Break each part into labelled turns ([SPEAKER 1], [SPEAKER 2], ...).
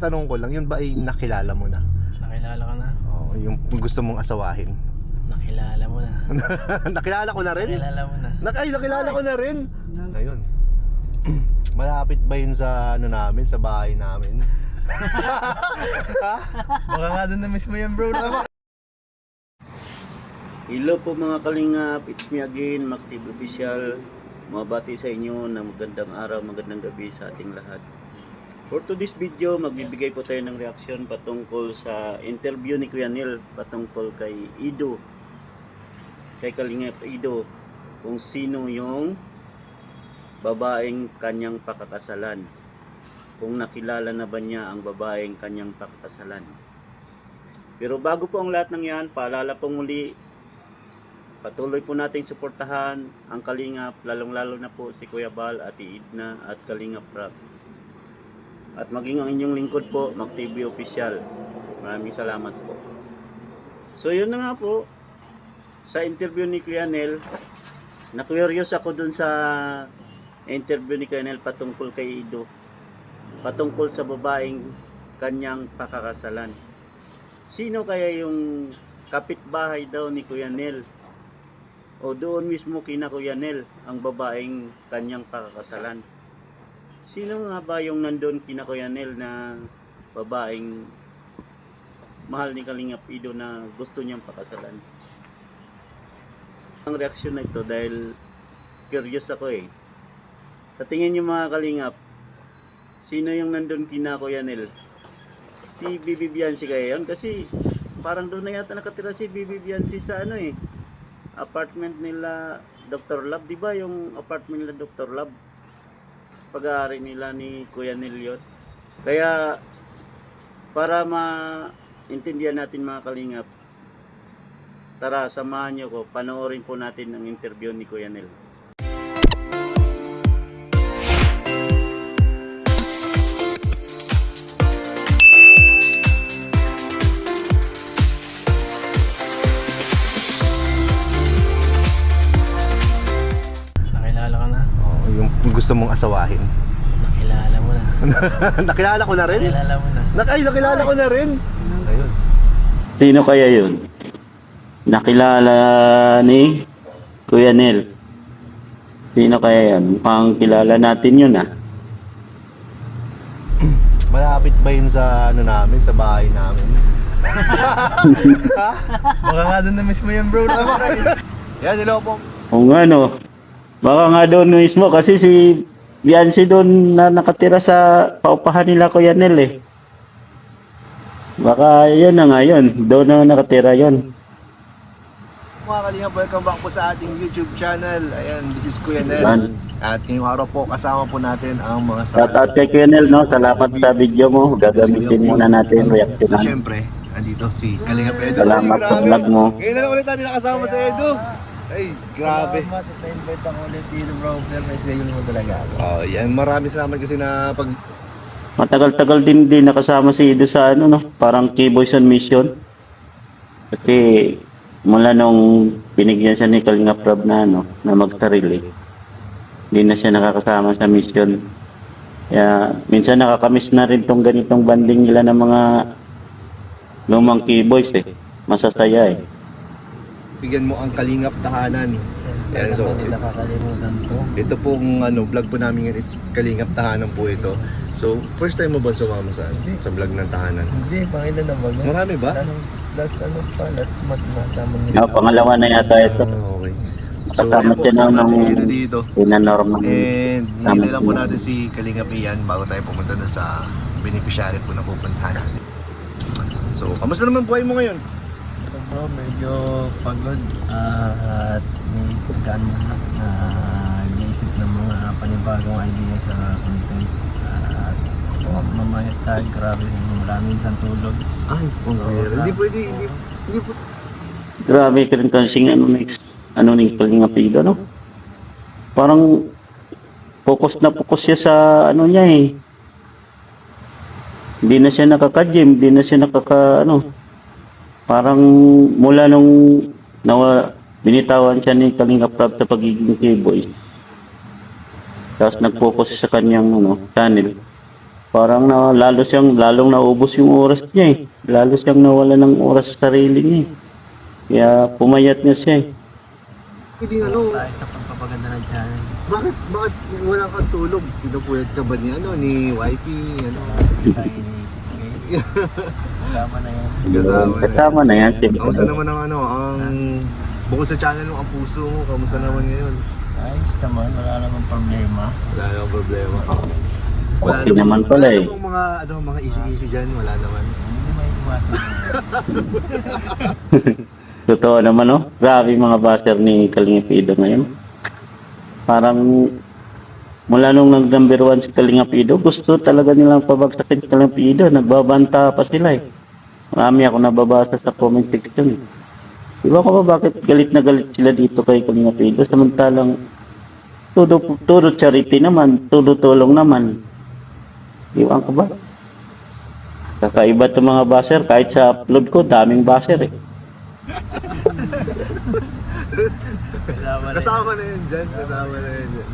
[SPEAKER 1] matanong ko lang, yun ba ay nakilala mo na?
[SPEAKER 2] Nakilala ka na?
[SPEAKER 1] Oo, yung gusto mong asawahin.
[SPEAKER 2] Nakilala mo na.
[SPEAKER 1] Nakilala ko na rin?
[SPEAKER 2] Nakilala mo na.
[SPEAKER 1] Nakilala ko na rin. Ayun. Malapit ba yun sa ano namin, sa bahay namin?
[SPEAKER 2] Baka nga doon na mismo yan, bro.
[SPEAKER 3] Hello po mga kalingap, it's me again, Mactive Official. Mabati sa inyo na magandang araw, magandang gabi sa ating lahat. For today's video, magbibigay po tayo ng reaksyon patungkol sa interview ni Kuya Nel patungkol kay Ido. Kay Kalingap Ido, kung sino yung babaeng kanyang pakakasalan. Kung nakilala na ba niya ang babaeng kanyang pakakasalan. Pero bago po ang lahat ng yan, paalala po muli, patuloy po nating suportahan ang Kalingap, lalong-lalo na po si Kuya Bal, Ate Edna at Kalingap Rap. At maging ang inyong lingkod po, MacTV Official. Maraming salamat po. So yun na nga po, sa interview ni Kuya Nel, na-curious ako dun sa interview ni Kuya Nel patungkol kay Ido. Patungkol sa babaeng kanyang pakakasalan. Sino kaya yung kapitbahay daw ni Kuya Nel? O doon mismo kina Kuya Nel ang babaeng kanyang pakakasalan. Sino nga ba yung nandun kina Kuya Nel na babaeng mahal ni Kalingap Ido na gusto niyang pakasalan? Ang reaksyon na ito dahil curious ako eh. Sa tingin niyo mga Kalingap, sino yung nandun kina Kuya Nel? Si Bibi Bianci kaya yun? Kasi parang doon na yata nakatira si Bibi Bianci sa ano eh, apartment nila Dr. Love, di ba yung apartment nila Dr. Love? Pag-aari nila ni Kuya Nel yun. Kaya para maintindihan natin mga Kalingap, tara samahan nyo ko, panoorin po natin ang interview ni Kuya Nel.
[SPEAKER 2] Nakilala ka na?
[SPEAKER 1] Oo, yung gusto mong asawahin.
[SPEAKER 2] Nakilala mo na.
[SPEAKER 1] Nakilala ko na rin?
[SPEAKER 2] Nakilala mo na.
[SPEAKER 1] Nakilala ko na rin. Ayun.
[SPEAKER 3] Sino kaya yun? Nakilala ni Kuya Nel. Sino kaya yan? Mukhang kilala natin yun ah.
[SPEAKER 1] Malapit ba yun sa ano namin, sa bahay namin?
[SPEAKER 2] Baka nga doon na mismo yan, bro.
[SPEAKER 1] Yan, hello po.
[SPEAKER 3] O nga no. Baka nga doon mismo kasi si Bianci doon na nakatira sa paupahan nila Kuya Nel eh. Baka yun na nga yun. Doon na nakatira yun.
[SPEAKER 1] Mga Kalingap, welcome back po sa ating YouTube channel. Ayan, this is Kuya Nel.
[SPEAKER 3] Yan.
[SPEAKER 1] At ngayong araw po, kasama po natin ang mga
[SPEAKER 3] Shout out kay Kuya Nel, no? Salamat sa video mo. Gagamitin muna natin reaction.
[SPEAKER 1] Siyempre, andito si Kalingap Edo.
[SPEAKER 3] Salamat sa vlog mo.
[SPEAKER 1] Ngayon na lang ulit natin nakasama sa Edo. Ay, grabe.
[SPEAKER 2] Salamat at na-invite ako ulit dito, bro. Pero may schedule mo talaga ako.
[SPEAKER 1] Oh, yan, maraming salamat kasi na pag
[SPEAKER 3] Matagal-tagal din nakasama si Ido sa ano, no? Parang K-Boys on Mission. Kasi mula nung binigyan siya ni Kalingap Rob na ano, na mag-sarili, hindi na siya nakakasama sa mission. Kaya minsan nakakamiss na rin tong ganitong banding nila ng mga lumang K-Boys eh. Masasaya eh.
[SPEAKER 1] bigyan mo ang Kalingap Tahanan. Yan, so
[SPEAKER 2] Hindi nakakalimutan to.
[SPEAKER 1] ito pong ano, vlog po namin ngayon is Kalingap Tahanan po ito. So, first time mo ba sumama sa vlog ng Tahanan?
[SPEAKER 2] Hindi, pangilan na ba?
[SPEAKER 1] Marami ba?
[SPEAKER 2] Last month nasama niyo.
[SPEAKER 3] No, pangalawa na yata ito.
[SPEAKER 1] Okay. So,
[SPEAKER 3] Kasama
[SPEAKER 1] ayan po,
[SPEAKER 3] siya
[SPEAKER 1] sama
[SPEAKER 3] nung
[SPEAKER 1] si Edo dito.
[SPEAKER 3] pinanorma.
[SPEAKER 1] And hindi lang po natin si Kalingap Ian bago tayo pumunta na sa beneficiary po na pupuntahan natin. So, kamusta naman buhay mo ngayon?
[SPEAKER 2] Ito bro, medyo pagod at may pagkaan na nag-iisip ng mga panibagong idea sa content. At mamaya tayo, grabe, maraming isang tulog.
[SPEAKER 1] Ay, hindi pwede, hindi po.
[SPEAKER 3] Grabe ka rin kasing ano ni Kalingap Ido, no? Parang focus na focus siya sa ano niya eh. Hindi na siya nakaka-gym, hindi na siya parang mula nung binitawan siya ni Kalingap Rob sa pagiging K-Boy. Tapos nag-focus sa kanyang channel. Parang lalong naubos yung oras niya eh. Lalo siyang nawala ng oras sa sarili niya eh. Kaya pumayat niya siya eh.
[SPEAKER 1] Hindi ano,
[SPEAKER 2] Tayo sa pagpapaganda ng channel.
[SPEAKER 1] bakit wala kang tulog? Pinupuyat ka ba ni ni wifey, ano?
[SPEAKER 2] Hindi tayo iniisip guys. Kasama na yan.
[SPEAKER 3] Kasama na yan.
[SPEAKER 1] Kamusta naman ang bukod sa channel mo, ang puso mo, kamusta naman ngayon?
[SPEAKER 2] Ayos naman, wala namang problema.
[SPEAKER 1] Wala namang problema.
[SPEAKER 3] Okay naman pala eh.
[SPEAKER 1] Wala namang mga issue dyan, wala naman.
[SPEAKER 2] Hindi may iwasan.
[SPEAKER 3] Totoo naman no? Grabe mga baser ni Kalinga Pido ngayon. Parang mula nung nag-number 1 si Kalinga Pido, gusto talaga nilang pabagsakin si Kalinga Pido. Nagbabanta pa sila eh. Marami ako nababasa sa comment section. Iba ko ba bakit galit na galit sila dito kay Kalinga Pido? Samantalang todo charity naman, todo tulong naman. Iwan ko ba? Kakaiba itong mga baser. Kahit sa upload ko, daming baser eh.
[SPEAKER 1] Kasama na yun dyan, kasama na yun dyan.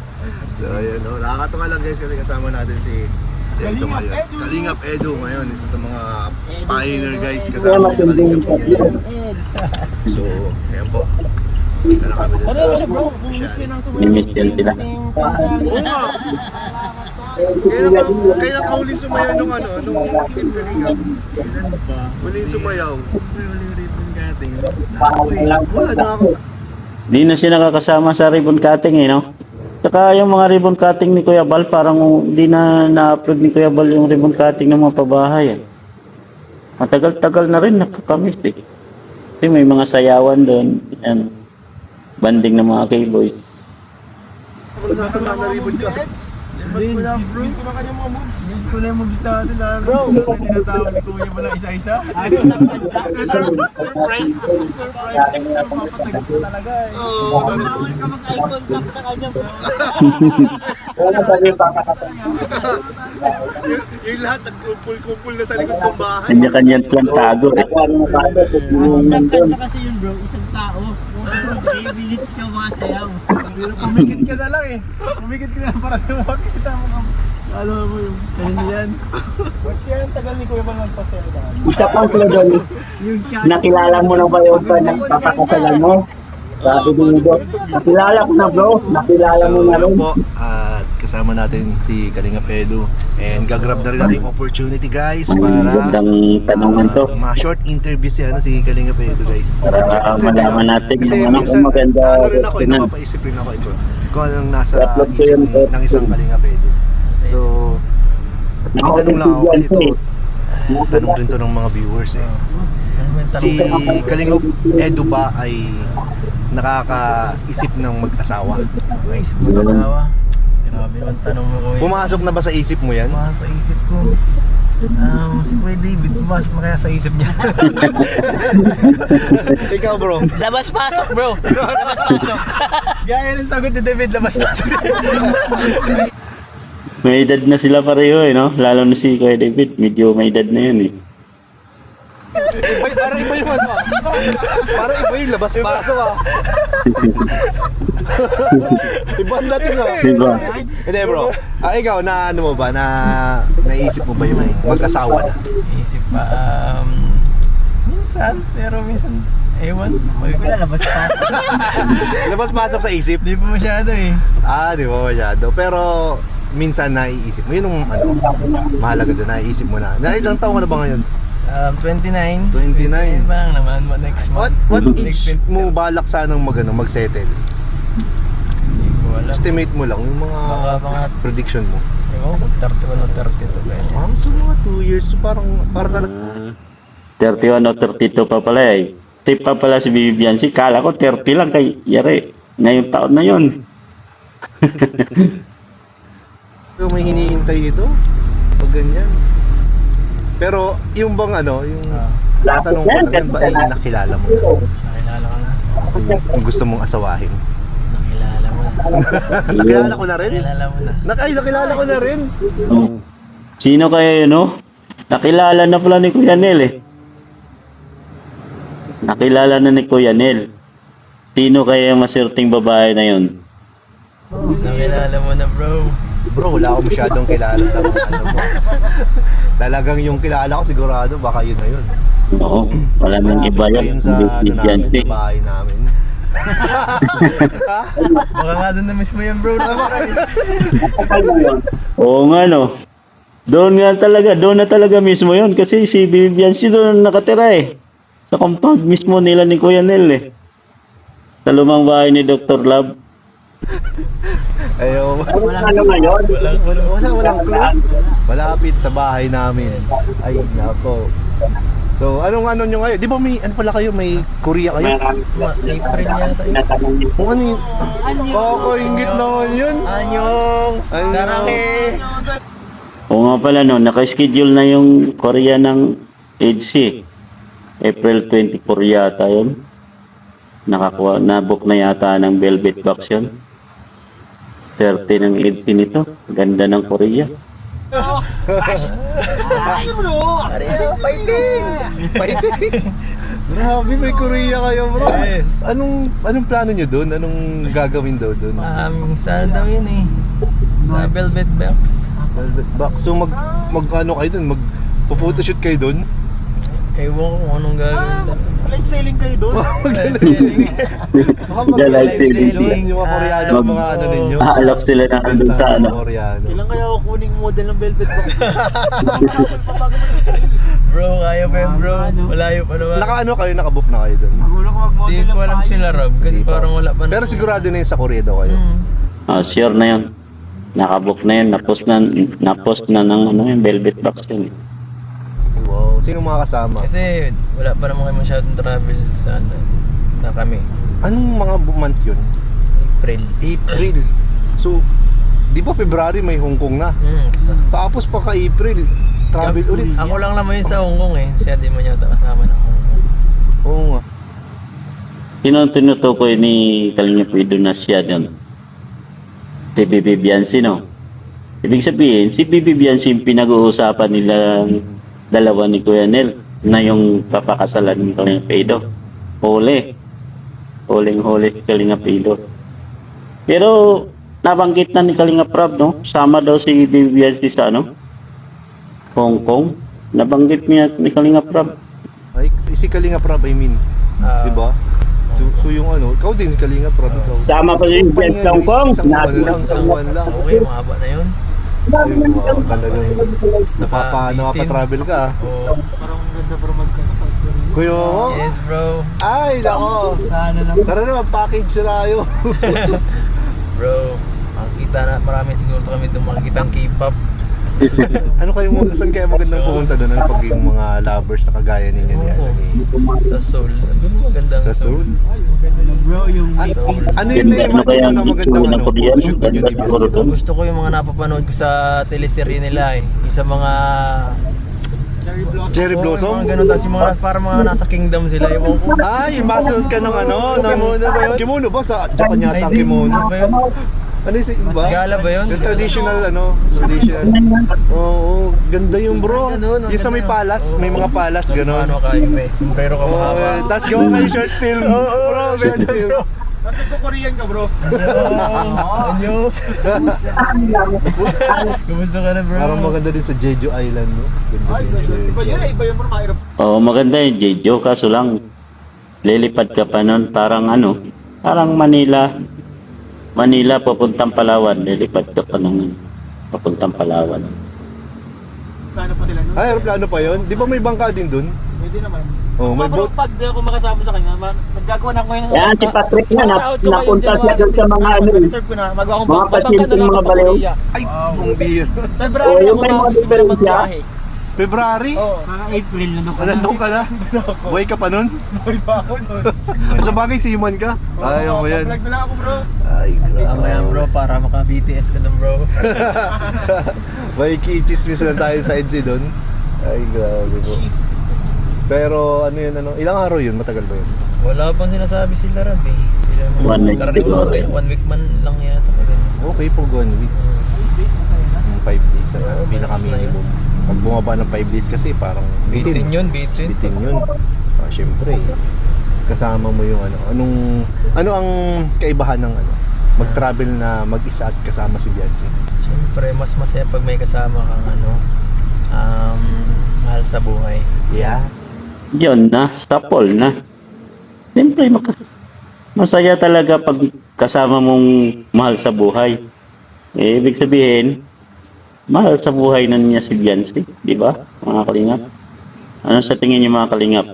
[SPEAKER 1] So ayun, no? Nakakatawa lang guys kasi kasama natin si Edo ngayon. Kalingap Edo ngayon, isa sa mga pioneer guys kasama ni Kalingap ngayon. So, ayan po. Kita na kami dun sa official.
[SPEAKER 3] Nimiss yan sila.
[SPEAKER 1] Oo nga! Kaya ka huling sumayaw nung Team Kalingap. Huling sumayaw. Wala na ako.
[SPEAKER 3] Di na siya nakakasama sa ribbon cutting eh, no? Saka yung mga ribbon cutting ni Kuya Bal, parang di na na-upload ni Kuya Bal yung ribbon cutting ng mga pabahay eh. Matagal-tagal na rin nakakamiss eh. Kasi may mga sayawan doon, yan. Banding ng mga K-boys.
[SPEAKER 1] Ako nasasama na ribbon ka.
[SPEAKER 2] Miss ko na kanyang mga moves. Miss ko na yung moves natin. Bro! Tinatawag ni Kuya mo lang isa-isa. Surprise! Surprise! Papatagod ko talaga eh.
[SPEAKER 4] Bawal ka mag-eye contact sa kanya, bro.
[SPEAKER 1] Yung lahat nagkumpul-kumpul na sa likod ng bahay.
[SPEAKER 3] Kanya-kanyang plan tago eh.
[SPEAKER 4] Isang kanta kasi yun, bro. Isang tao. 3 minutes ka masayaw.
[SPEAKER 2] Pumikit ka na lang eh. Pumikit ka na lang para makita mo kang alam mo yung kanya yan. Ba't kaya ang tagal ni Kuya Bal magpasaya dahil?
[SPEAKER 5] Isa pang sila doon,
[SPEAKER 4] Yung chat.
[SPEAKER 5] nakilala mo na ba yung nagpapakasalan mo? Sabi din mo, nakilala ko na bro, nakilala mo na rin.
[SPEAKER 1] po, at kasama natin si Kalinga Edo. And gagrab na rin natin yung opportunity guys para
[SPEAKER 3] Gandang tanungan to.
[SPEAKER 1] ma-short interview si Kalinga Edo guys.
[SPEAKER 3] Para malaman natin
[SPEAKER 1] Kasi
[SPEAKER 3] yung
[SPEAKER 1] minsan,
[SPEAKER 3] maganda.
[SPEAKER 1] ano rin ako, napapaisip rin ako ito. Kung anong nasa isip ng isang Kalinga Edo. So, itanong lang ako kasi ito, tanong rin to ng mga viewers eh. Si Kalinga Edo ba ay nakakaisip ng mag-asawa?
[SPEAKER 2] Naisip mo na asawa. Grabe naman tanong mo Kuya.
[SPEAKER 1] Pumasok na ba sa isip mo yan?
[SPEAKER 2] Pumasok sa isip ko. Si Kuya David, pumasok na kaya sa isip niya.
[SPEAKER 1] Ikaw bro.
[SPEAKER 4] Labas-pasok, bro. Labas-pasok.
[SPEAKER 2] Gaya ng sagot ni David, labas-pasok.
[SPEAKER 3] May edad na sila pareho eh, no? Lalo na si Kuya David, medyo may edad na yun eh.
[SPEAKER 1] Parang iba yung ano. Parang iba yung labas-paso Ibang dating
[SPEAKER 3] Diba?
[SPEAKER 1] Hindi bro. Ikaw na ano mo ba na naisip mo ba yung mag-asawa na?
[SPEAKER 2] Isip pa, minsan, pero minsan, ewan.
[SPEAKER 4] Labas-pasok.
[SPEAKER 1] Labas-pasok sa isip?
[SPEAKER 2] Di pa masyado eh.
[SPEAKER 1] Di ba masyado? Pero minsan naiisip mo. Yun yung ano, mahalaga doon, naiisip mo na. Ilang taon ka na ba ngayon?
[SPEAKER 2] 29.
[SPEAKER 1] 29.
[SPEAKER 2] Pa lang naman, next month.
[SPEAKER 1] What
[SPEAKER 2] Next
[SPEAKER 1] age
[SPEAKER 2] month.
[SPEAKER 1] mo balak sanang mag-settle?
[SPEAKER 2] Hindi ko alam.
[SPEAKER 1] Estimate mo lang yung
[SPEAKER 2] Baka mga,
[SPEAKER 1] prediction mo.
[SPEAKER 2] ewan ko, 31 o 32 ganyan.
[SPEAKER 1] So mga 2 years, so parang
[SPEAKER 3] 31 o 32 pa pala eh. Tip pa pala si Vivian. Si kala ko 30 lang kay Yare. Ngayong taon na yun.
[SPEAKER 1] may hinihintay ito. Pag ganyan. Pero yung bang ano, yung tanong ko lang, yan ba ay nakilala mo na?
[SPEAKER 2] Nakilala ka na.
[SPEAKER 1] Kung gusto mong asawahin.
[SPEAKER 2] Nakilala mo na.
[SPEAKER 1] Nakilala ko na rin?
[SPEAKER 2] Nakilala mo na.
[SPEAKER 1] Nakilala ko na rin?
[SPEAKER 3] Sino kaya yun, no? Nakilala na pala ni Kuya Nel eh. Nakilala na ni Kuya Nel. Sino kaya yung maswerteng babae na yun?
[SPEAKER 2] Nakilala mo na bro.
[SPEAKER 1] Bro, wala akong masyadong kilala sa mga ano mo. Talagang yung kilala ko sigurado baka yun na yun.
[SPEAKER 5] Oo, wala nang iba
[SPEAKER 1] Ayun
[SPEAKER 5] yan.
[SPEAKER 1] sa, ano namin,
[SPEAKER 5] Bibiyansi.
[SPEAKER 1] sa bahay namin.
[SPEAKER 2] Baka nga doon na mismo yan bro.
[SPEAKER 5] Oo nga no. Doon na talaga mismo yun kasi si Bibiyansi doon nakatira eh. Sa compound mismo nila ni Kuya Nel eh. Sa lumang bahay ni Dr. Love.
[SPEAKER 1] Ayaw.
[SPEAKER 5] Ano ngayon?
[SPEAKER 1] Walang clue. Malapit sa bahay namin. Ay, nako. So, anong ano nyo ngayon? Di ba may, ano pala kayo, may Korea kayo?
[SPEAKER 2] April yata yun.
[SPEAKER 1] Kung ano yun? Kakaingit naman yun.
[SPEAKER 2] Anyong!
[SPEAKER 1] Anyong.
[SPEAKER 2] Saranghe!
[SPEAKER 5] Oo nga pala no, naka-schedule na yung Korea ng EDC. April 24 yata yun. Na-book na yata ng Velvet Box yun. 30 ng EDC nito. Ganda ng Korea.
[SPEAKER 2] Fighting!
[SPEAKER 1] Grabe, may Korea kayo, bro.
[SPEAKER 2] Yes.
[SPEAKER 1] Anong plano nyo doon? Anong gagawin daw doon?
[SPEAKER 2] Sana daw yun eh. Sa Velvet Box.
[SPEAKER 1] Velvet box. So mag ano kayo doon? Mag-photoshoot kayo doon?
[SPEAKER 2] Ewan ko kung anong gagawin talaga.
[SPEAKER 4] Live selling kayo doon.
[SPEAKER 2] Live selling.
[SPEAKER 1] Baka
[SPEAKER 5] Live
[SPEAKER 1] mag-live
[SPEAKER 5] selling.
[SPEAKER 1] doon yung mga Koreano,
[SPEAKER 5] Mag-
[SPEAKER 1] mga ano ninyo.
[SPEAKER 5] Aalok sila na andun sa ano.
[SPEAKER 1] Koreano.
[SPEAKER 4] Kailan kaya ako kuning model ng Velvet Box?
[SPEAKER 2] Bro, kaya pa yun bro. Malayo pa naman.
[SPEAKER 1] Naka-ano kayo, nakabook na kayo doon?
[SPEAKER 4] Magulo ko mag-model
[SPEAKER 2] Hindi ko alam sila Rob kasi
[SPEAKER 1] Hindi pa.
[SPEAKER 2] parang wala pa
[SPEAKER 1] Pero sigurado na yun sa Korea daw kayo.
[SPEAKER 5] Sure na yun. Nakabook na yun. Na-post na ng ano, yung Velvet Box yun.
[SPEAKER 1] Wow. Sino mga kasama?
[SPEAKER 2] Kasi wala pa naman kayo masyadong travel sa ano, na kami.
[SPEAKER 1] Anong mga month yun?
[SPEAKER 2] April.
[SPEAKER 1] April. So, di ba February may Hong Kong na? Tapos pa ka April, travel ulit.
[SPEAKER 2] Ako lang naman yun sa Hong Kong eh. Siya di man yata kasama ng Hong Kong.
[SPEAKER 1] Oo nga.
[SPEAKER 5] Sino ang tinutukoy ni Kalingap Ido na siya doon? Si Bibi Biansi, no? Ibig sabihin, si Bibi Biansi yung pinag-uusapan nila dalawa ni Kuya Nel na yung papakasalan ni Kalingap Ido. Huli. Huling-huli si Kalingap Ido. Pero nabanggit na ni Kalingap Rob, no? Sama daw si Bibi Biansi sa ano? Hong Kong. Nabanggit niya ni Kalingap Rob.
[SPEAKER 1] Ay, si Kalinga Prab, I mean. Di ba? So yung ano, ikaw din si Kalinga Prab, ikaw.
[SPEAKER 5] Sama pa si Biansi sa Hong Kong.
[SPEAKER 1] Isang buwan lang.
[SPEAKER 2] Okay, mahaba na yun.
[SPEAKER 1] Ay, wow, talagang napapa-travel ka.
[SPEAKER 2] Oo.
[SPEAKER 4] Parang ganda pero magkakasal ko rin.
[SPEAKER 1] Kuya mo?
[SPEAKER 2] Yes bro.
[SPEAKER 1] Ay, nako.
[SPEAKER 4] Sana lang.
[SPEAKER 1] Tara na, mag-package na tayo.
[SPEAKER 2] Bro, makikita na marami siguro kami doon makikita ang K-pop.
[SPEAKER 1] Ano kayo mo, saan kaya magandang pumunta doon? Ano pag yung mga lovers na kagaya ninyo ni ano ni
[SPEAKER 2] Sa Seoul. Doon magandang
[SPEAKER 1] sa Seoul?
[SPEAKER 4] Ay, maganda lang bro yung
[SPEAKER 2] Seoul.
[SPEAKER 1] Ano yun na-imagine mo na magandang ano, photoshoot ninyo ni Bianca?
[SPEAKER 2] Gusto ko yung mga napapanood ko sa teleserye nila eh. Yung sa mga
[SPEAKER 4] Cherry Blossom.
[SPEAKER 1] Cherry
[SPEAKER 2] Oo,
[SPEAKER 1] Blossom?
[SPEAKER 2] yung mga ganun, tapos yung mga parang mga nasa kingdom sila. Yung
[SPEAKER 1] Ay, masuot ka ng ano?
[SPEAKER 2] Kimono ba yun?
[SPEAKER 1] Kimono ba? Sa Japan yata ang
[SPEAKER 2] Ay, di.
[SPEAKER 1] kimono.
[SPEAKER 2] Ano ba yun?
[SPEAKER 1] Ano yung ba?
[SPEAKER 2] Gala ba yun?
[SPEAKER 1] Yung traditional ano? Traditional. Oo, ganda yung bro.
[SPEAKER 2] Ganun,
[SPEAKER 1] Yung sa may palas, may mga palas,
[SPEAKER 2] Tapos
[SPEAKER 1] gano'n.
[SPEAKER 2] ano kayo, may sombrero ka mahaba.
[SPEAKER 1] Tapos gawa kayo short film. Oo, bro, short film.
[SPEAKER 4] Tapos nagko-Korean ka bro.
[SPEAKER 2] Anyo? Kumusta ka na bro?
[SPEAKER 1] Parang maganda din sa Jeju Island, no? Ganda
[SPEAKER 4] Ay,
[SPEAKER 1] din sa
[SPEAKER 4] iba yun eh. Iba yun bro. Mahirap.
[SPEAKER 5] Oo, maganda yung Jejo, kaso lang lilipad ka pa nun, parang ano, parang Manila papuntang Palawan, lilipad ka pa ng papuntang Palawan.
[SPEAKER 4] Plano pa sila nun.
[SPEAKER 1] Ay, aeroplano pa yun? Di ba may bangka din dun?
[SPEAKER 4] Pwede naman.
[SPEAKER 1] Oh, may
[SPEAKER 4] Bro,
[SPEAKER 1] boat.
[SPEAKER 4] pag di ako makasama sa kanya, maggagawa na ako ngayon.
[SPEAKER 5] Yan, si Patrick na,
[SPEAKER 4] Nasa-out ko ngayon,
[SPEAKER 5] napunta siya
[SPEAKER 4] January.
[SPEAKER 5] doon sa mga ano,
[SPEAKER 4] Reserve ko na. Magawa akong
[SPEAKER 5] mga
[SPEAKER 4] babangka
[SPEAKER 5] pasyente,
[SPEAKER 4] na lang
[SPEAKER 5] mga
[SPEAKER 4] ako
[SPEAKER 5] baliw.
[SPEAKER 4] Korea.
[SPEAKER 1] Ay, ang beer.
[SPEAKER 4] February
[SPEAKER 5] Oh, yung
[SPEAKER 4] ako
[SPEAKER 5] may mga
[SPEAKER 4] gusto ko na
[SPEAKER 5] diferensya.
[SPEAKER 4] magbiyahe.
[SPEAKER 1] February?
[SPEAKER 4] Oo. Mga April na doon.
[SPEAKER 1] Nandun ka na? Buhay ka pa nun?
[SPEAKER 4] Buhay pa ako nun.
[SPEAKER 1] Sa bagay, seaman ka? Ayaw mo yan.
[SPEAKER 4] Vlog na lang ako bro.
[SPEAKER 1] Ay,
[SPEAKER 2] Tama yan bro, para maka-BTS ka dun bro.
[SPEAKER 1] May kichismis na tayo sa EDC doon. Ay, grabe po. Pero ano yun, ano? Ilang araw yun? Matagal ba yun?
[SPEAKER 2] Wala pang sinasabi sila Rab eh. Sila
[SPEAKER 5] One week.
[SPEAKER 2] karaniwan kayo, 1 week man lang yata.
[SPEAKER 1] Okay po, 1 week. 5 days na
[SPEAKER 2] Oo,
[SPEAKER 1] pinaka-minimum. Pag bumaba ng 5 days kasi parang
[SPEAKER 2] Bitin yun, bitin.
[SPEAKER 1] Bitin yun. Syempre, kasama mo yung ano. Ano ang kaibahan ng ano? Mag-travel na mag-isa at kasama si Bianci?
[SPEAKER 2] Siyempre, mas masaya pag may kasama kang mahal sa buhay.
[SPEAKER 1] Yeah.
[SPEAKER 5] Yun na, sapol na. Siyempre, masaya talaga pag kasama mong mahal sa buhay. Eh, ibig sabihin, mahal sa buhay na niya si Beyonce, di ba, mga kalingap? Ano sa tingin niyo, mga kalingap?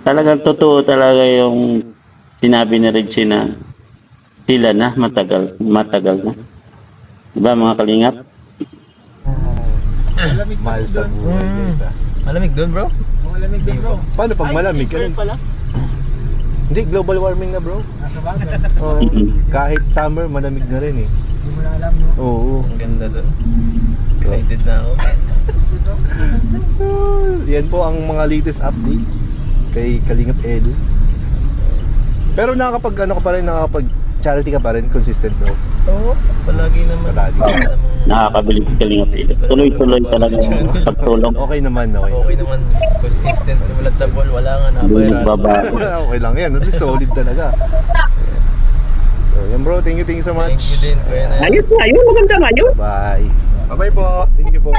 [SPEAKER 5] Talagang totoo talaga yung sinabi ni Reggie na sila na matagal na. Di ba, mga kalingap?
[SPEAKER 1] Mahal sa buhay, guys.
[SPEAKER 2] Malamig doon, bro?
[SPEAKER 4] Malamig din bro.
[SPEAKER 1] Paano pag malamig?
[SPEAKER 4] Ay, pala.
[SPEAKER 1] Hindi, global warming na, bro. Oo. Kahit summer, malamig na rin eh.
[SPEAKER 4] Hindi mo na alam no.
[SPEAKER 1] Oo.
[SPEAKER 2] Ang ganda doon. Excited na ako.
[SPEAKER 1] Yan po ang mga latest updates kay Kalingap Edu. Pero nakakapag charity ka pa rin, consistent, bro.
[SPEAKER 2] Oo, palagi naman.
[SPEAKER 1] Palagi.
[SPEAKER 5] Nakakabilis si Kalingap Edu. Tuloy-tuloy talaga yung pagtulong.
[SPEAKER 1] Okay naman, okay.
[SPEAKER 2] Okay naman. Consistent. Simulat sa ball, wala nga
[SPEAKER 5] Hindi
[SPEAKER 2] na-viral.
[SPEAKER 5] nagbabago.
[SPEAKER 1] Okay lang yan. At least solid talaga. So, yan bro. Thank you so much.
[SPEAKER 2] Thank you din, Kuya Nels.
[SPEAKER 5] Ayos na, yun. Maganda nga yun.
[SPEAKER 1] Bye. Bye-bye po. Thank you po.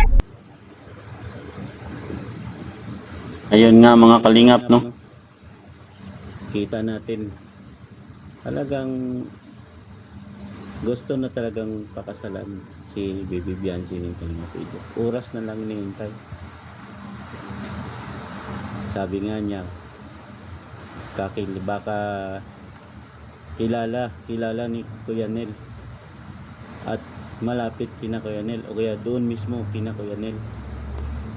[SPEAKER 5] Ayun nga, mga kalingap, no?
[SPEAKER 3] Kita natin talagang gusto na talagang pakasalan si Baby Beyonce ng Kalingap Edu. Oras na lang hinihintay. Sabi nga niya, baka kilala ni Kuya Nel at malapit kina Kuya Nel o kaya doon mismo kina Kuya Nel.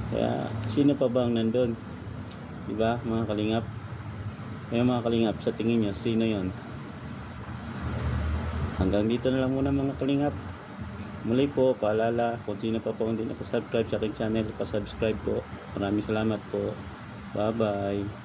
[SPEAKER 3] Kaya sino pa bang nandun? Diba, mga kalingap? Kaya mga kalingap, sa tingin nyo, sino yon? Hanggang dito na lang muna, mga kalingap. Muli po, paalala, kung sino pa po hindi nakasubscribe sa aking channel, pasubscribe po. Maraming salamat po. Bye-bye.